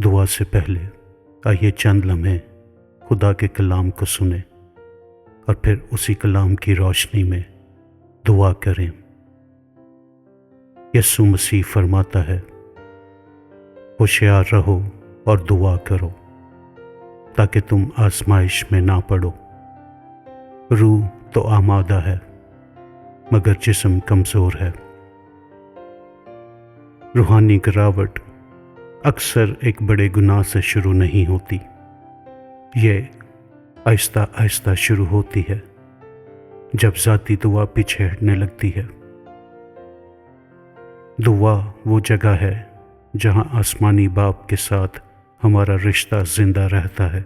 دعا سے پہلے آئیے چند لمحے خدا کے کلام کو سنیں اور پھر اسی کلام کی روشنی میں دعا کریں۔ یسوع مسیح فرماتا ہے، ہوشیار رہو اور دعا کرو تاکہ تم آزمائش میں نہ پڑو۔ روح تو آمادہ ہے مگر جسم کمزور ہے۔ روحانی گراوٹ اکثر ایک بڑے گناہ سے شروع نہیں ہوتی، یہ آہستہ آہستہ شروع ہوتی ہے جب ذاتی دعا پیچھے ہٹنے لگتی ہے۔ دعا وہ جگہ ہے جہاں آسمانی باپ کے ساتھ ہمارا رشتہ زندہ رہتا ہے۔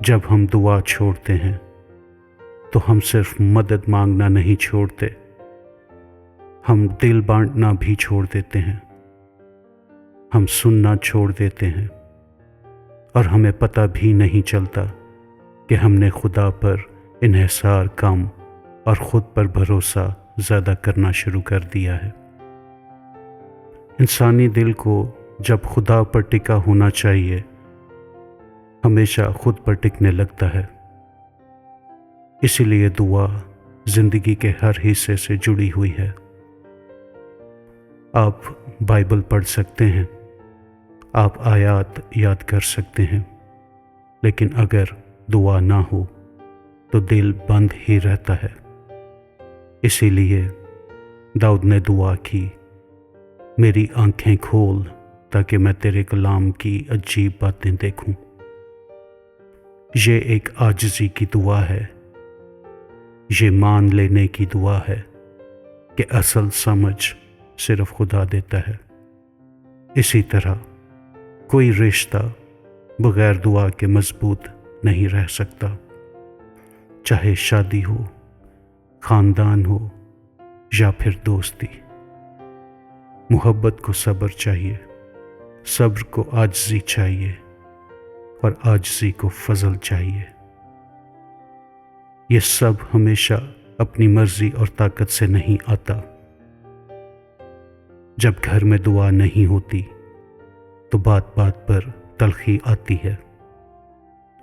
جب ہم دعا چھوڑتے ہیں تو ہم صرف مدد مانگنا نہیں چھوڑتے، ہم دل بانٹنا بھی چھوڑ دیتے ہیں، ہم سننا چھوڑ دیتے ہیں، اور ہمیں پتہ بھی نہیں چلتا کہ ہم نے خدا پر انحصار کم اور خود پر بھروسہ زیادہ کرنا شروع کر دیا ہے۔ انسانی دل کو جب خدا پر ٹکا ہونا چاہیے، ہمیشہ خود پر ٹکنے لگتا ہے۔ اسی لیے دعا زندگی کے ہر حصے سے جڑی ہوئی ہے۔ آپ بائبل پڑھ سکتے ہیں، آپ آیات یاد کر سکتے ہیں، لیکن اگر دعا نہ ہو تو دل بند ہی رہتا ہے۔ اسی لیے داؤد نے دعا کی، میری آنکھیں کھول تاکہ میں تیرے کلام کی عجیب باتیں دیکھوں۔ یہ ایک عاجزی کی دعا ہے، یہ مان لینے کی دعا ہے کہ اصل سمجھ صرف خدا دیتا ہے۔ اسی طرح کوئی رشتہ بغیر دعا کے مضبوط نہیں رہ سکتا، چاہے شادی ہو، خاندان ہو یا پھر دوستی۔ محبت کو صبر چاہیے، صبر کو عاجزی چاہیے، اور عاجزی کو فضل چاہیے۔ یہ سب ہمیشہ اپنی مرضی اور طاقت سے نہیں آتا۔ جب گھر میں دعا نہیں ہوتی تو بات بات پر تلخی آتی ہے،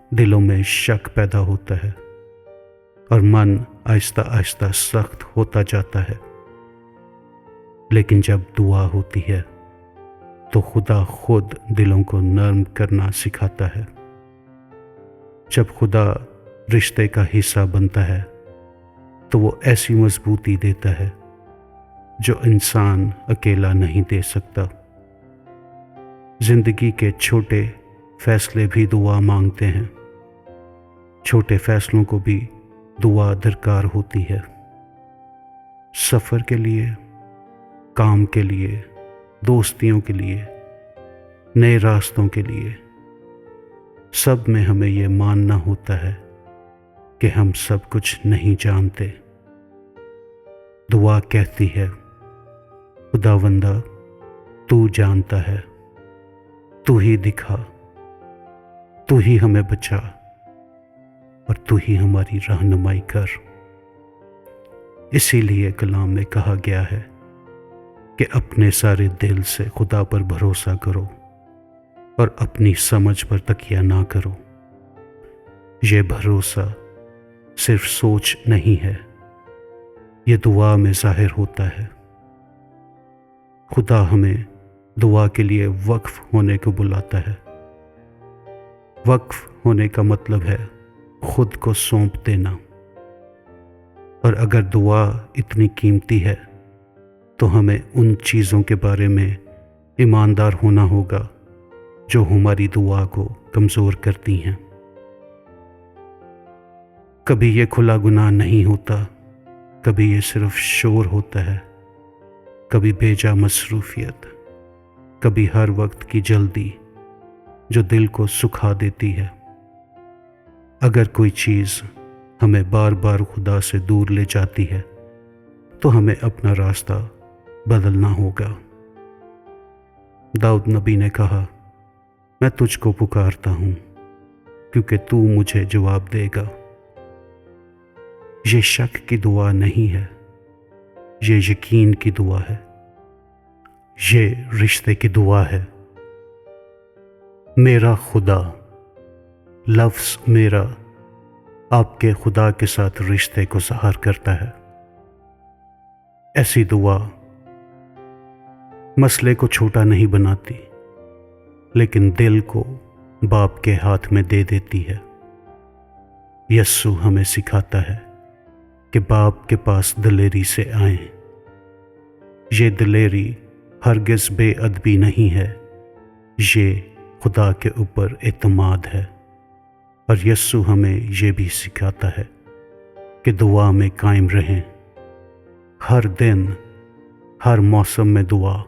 دلوں میں شک پیدا ہوتا ہے اور من آہستہ آہستہ سخت ہوتا جاتا ہے۔ لیکن جب دعا ہوتی ہے تو خدا خود دلوں کو نرم کرنا سکھاتا ہے۔ جب خدا رشتے کا حصہ بنتا ہے تو وہ ایسی مضبوطی دیتا ہے جو انسان اکیلا نہیں دے سکتا۔ زندگی کے چھوٹے فیصلے بھی دعا مانگتے ہیں، چھوٹے فیصلوں کو بھی دعا درکار ہوتی ہے۔ سفر کے لیے، کام کے لیے، دوستیوں کے لیے، نئے راستوں کے لیے، سب میں ہمیں یہ ماننا ہوتا ہے کہ ہم سب کچھ نہیں جانتے۔ دعا کہتی ہے، خداوندا تو جانتا ہے، تو ہی دکھا، تو ہی ہمیں بچا، اور تو ہی ہماری رہنمائی کر۔ اسی لیے کلام میں کہا گیا ہے کہ اپنے سارے دل سے خدا پر بھروسہ کرو اور اپنی سمجھ پر تکیہ نہ کرو۔ یہ بھروسہ صرف سوچ نہیں ہے، یہ دعا میں ظاہر ہوتا ہے۔ خدا ہمیں دعا کے لیے وقف ہونے کو بلاتا ہے۔ وقف ہونے کا مطلب ہے خود کو سونپ دینا۔ اور اگر دعا اتنی قیمتی ہے تو ہمیں ان چیزوں کے بارے میں ایماندار ہونا ہوگا جو ہماری دعا کو کمزور کرتی ہیں۔ کبھی یہ کھلا گناہ نہیں ہوتا، کبھی یہ صرف شور ہوتا ہے، کبھی بیجا مصروفیت، کبھی ہر وقت کی جلدی جو دل کو سکھا دیتی ہے۔ اگر کوئی چیز ہمیں بار بار خدا سے دور لے جاتی ہے تو ہمیں اپنا راستہ بدلنا ہوگا۔ داؤد نبی نے کہا، میں تجھ کو پکارتا ہوں کیونکہ تو مجھے جواب دے گا۔ یہ شک کی دعا نہیں ہے، یہ یقین کی دعا ہے، یہ رشتے کی دعا ہے۔ میرا خدا لفظ میرا آپ کے خدا کے ساتھ رشتے کو ظاہر کرتا ہے۔ ایسی دعا مسئلے کو چھوٹا نہیں بناتی، لیکن دل کو باپ کے ہاتھ میں دے دیتی ہے۔ یسوع ہمیں سکھاتا ہے کہ باپ کے پاس دلیری سے آئیں۔ یہ دلیری ہرگز بے ادبی نہیں ہے، یہ خدا کے اوپر اعتماد ہے۔ اور یسوع ہمیں یہ بھی سکھاتا ہے کہ دعا میں قائم رہیں، ہر دن، ہر موسم میں دعا،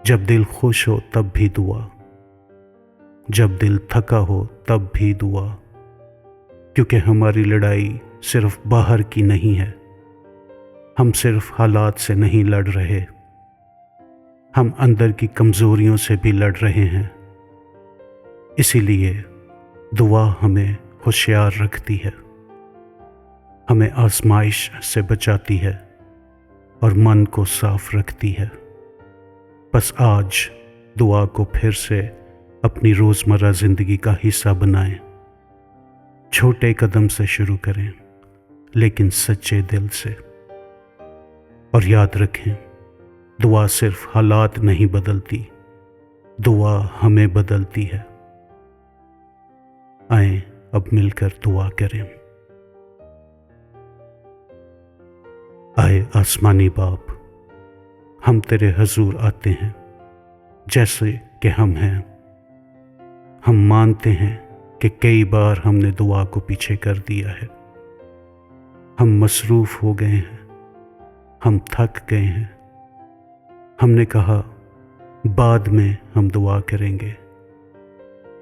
جب دل خوش ہو تب بھی دعا، جب دل تھکا ہو تب بھی دعا، کیونکہ ہماری لڑائی صرف باہر کی نہیں ہے۔ ہم صرف حالات سے نہیں لڑ رہے، ہم اندر کی کمزوریوں سے بھی لڑ رہے ہیں۔ اسی لیے دعا ہمیں ہوشیار رکھتی ہے، ہمیں آزمائش سے بچاتی ہے اور من کو صاف رکھتی ہے۔ بس آج دعا کو پھر سے اپنی روزمرہ زندگی کا حصہ بنائیں۔ چھوٹے قدم سے شروع کریں، لیکن سچے دل سے۔ اور یاد رکھیں، دعا صرف حالات نہیں بدلتی، دعا ہمیں بدلتی ہے۔ آئیں اب مل کر دعا کریں۔ آئے آسمانی باپ، ہم تیرے حضور آتے ہیں جیسے کہ ہم ہیں۔ ہم مانتے ہیں کہ کئی بار ہم نے دعا کو پیچھے کر دیا ہے۔ ہم مصروف ہو گئے ہیں، ہم تھک گئے ہیں۔ ہم نے کہا بعد میں ہم دعا کریں گے،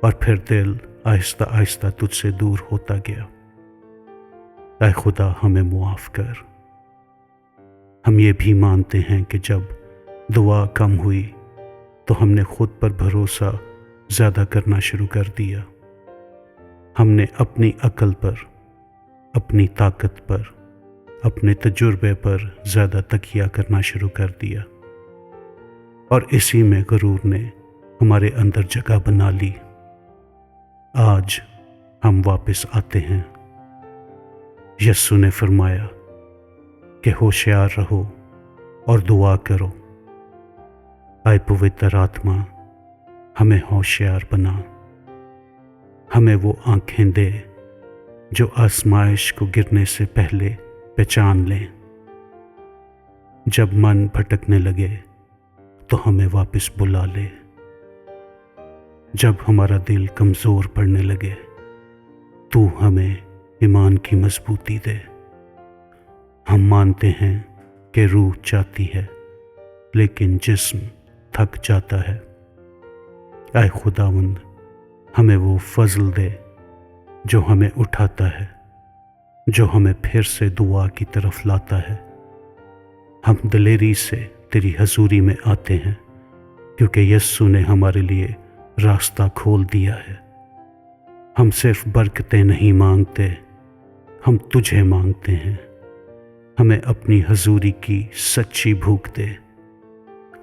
اور پھر دل آہستہ آہستہ تجھ سے دور ہوتا گیا۔ اے خدا، ہمیں معاف کر۔ ہم یہ بھی مانتے ہیں کہ جب دعا کم ہوئی تو ہم نے خود پر بھروسہ زیادہ کرنا شروع کر دیا۔ ہم نے اپنی عقل پر، اپنی طاقت پر، اپنے تجربے پر زیادہ تکیہ کرنا شروع کر دیا، اور اسی میں غرور نے ہمارے اندر جگہ بنا لی۔ آج ہم واپس آتے ہیں۔ یسوع نے فرمایا کہ ہوشیار رہو اور دعا کرو۔ اے پوتر آتما، ہمیں ہوشیار بنا، ہمیں وہ آنکھیں دے جو آزمائش کو گرنے سے پہلے پہچان لیں۔ جب من بھٹکنے لگے تو ہمیں واپس بلا لے، جب ہمارا دل کمزور پڑنے لگے تو ہمیں ایمان کی مضبوطی دے۔ ہم مانتے ہیں کہ روح چاہتی ہے لیکن جسم تھک جاتا ہے۔ اے خداوند، ہمیں وہ فضل دے جو ہمیں اٹھاتا ہے، جو ہمیں پھر سے دعا کی طرف لاتا ہے۔ ہم دلیری سے تیری حضوری میں آتے ہیں، کیونکہ یسوع نے ہمارے لیے راستہ کھول دیا ہے۔ ہم صرف برکتیں نہیں مانگتے، ہم تجھے مانگتے ہیں۔ ہمیں اپنی حضوری کی سچی بھوک دے۔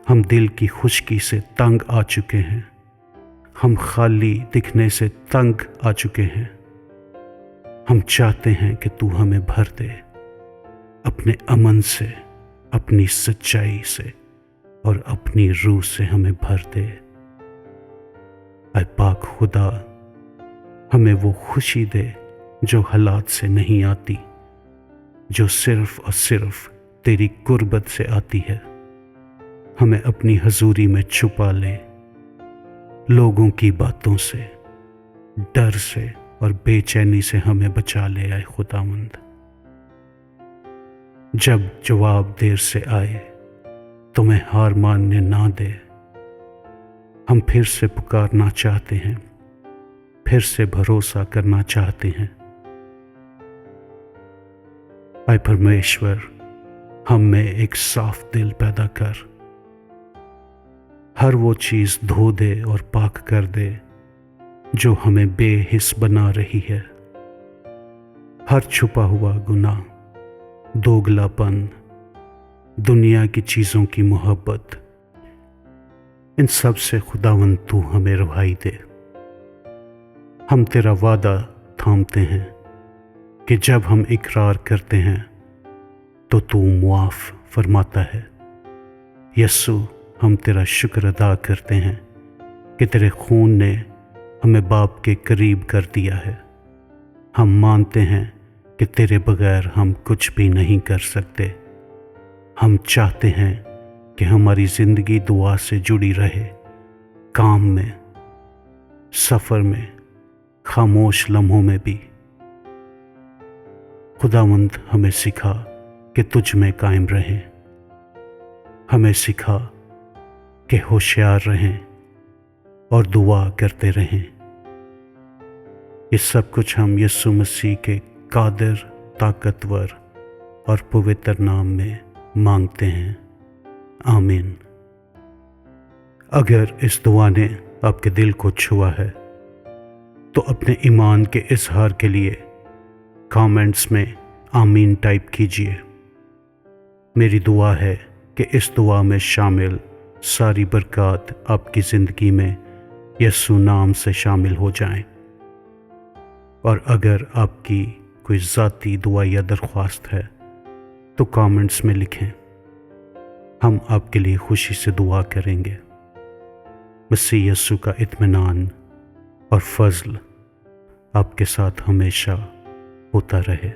ہم دل کی خشکی سے تنگ آ چکے ہیں، ہم خالی دکھنے سے تنگ آ چکے ہیں۔ ہم چاہتے ہیں کہ تو ہمیں بھر دے اپنے امن سے، اپنی سچائی سے، اور اپنی روح سے ہمیں بھر دے۔ اے پاک خدا، ہمیں وہ خوشی دے جو حالات سے نہیں آتی، جو صرف اور صرف تیری قربت سے آتی ہے۔ ہمیں اپنی حضوری میں چھپا لے، لوگوں کی باتوں سے، ڈر سے اور بے چینی سے ہمیں بچا لے۔ اے خداوند، جب جواب دیر سے آئے تمہیں ہار ماننے نہ دے۔ ہم پھر سے پکارنا چاہتے ہیں، پھر سے بھروسہ کرنا چاہتے ہیں۔ اے پرمیشور، ہم میں ایک صاف دل پیدا کر، ہر وہ چیز دھو دے اور پاک کر دے جو ہمیں بے حس بنا رہی ہے۔ ہر چھپا ہوا گناہ، دوگلاپن، دنیا کی چیزوں کی محبت، ان سب سے خداوند تو ہمیں رہائی دے۔ ہم تیرا وعدہ تھامتے ہیں کہ جب ہم اقرار کرتے ہیں تو معاف فرماتا ہے۔ یسوع، ہم تیرا شکر ادا کرتے ہیں کہ تیرے خون نے ہمیں باپ کے قریب کر دیا ہے۔ ہم مانتے ہیں کہ تیرے بغیر ہم کچھ بھی نہیں کر سکتے۔ ہم چاہتے ہیں کہ ہماری زندگی دعا سے جڑی رہے، کام میں، سفر میں، خاموش لمحوں میں بھی۔ خداوند، ہمیں سکھا کہ تجھ میں قائم رہیں، ہمیں سکھا کہ ہوشیار رہیں اور دعا کرتے رہیں۔ یہ سب کچھ ہم یسوع مسیح کے قادر، طاقتور اور پوتر نام میں مانگتے ہیں، آمین۔ اگر اس دعا نے آپ کے دل کو چھوا ہے تو اپنے ایمان کے اظہار کے لیے کامنٹس میں آمین ٹائپ کیجیے۔ میری دعا ہے کہ اس دعا میں شامل ساری برکات آپ کی زندگی میں یسوع نام سے شامل ہو جائیں۔ اور اگر آپ کی کوئی ذاتی دعا یا درخواست ہے تو کامنٹس میں لکھیں، ہم آپ کے لیے خوشی سے دعا کریں گے۔ مسیح یسوع کا اطمینان اور فضل آپ کے ساتھ ہمیشہ ہوتا رہے۔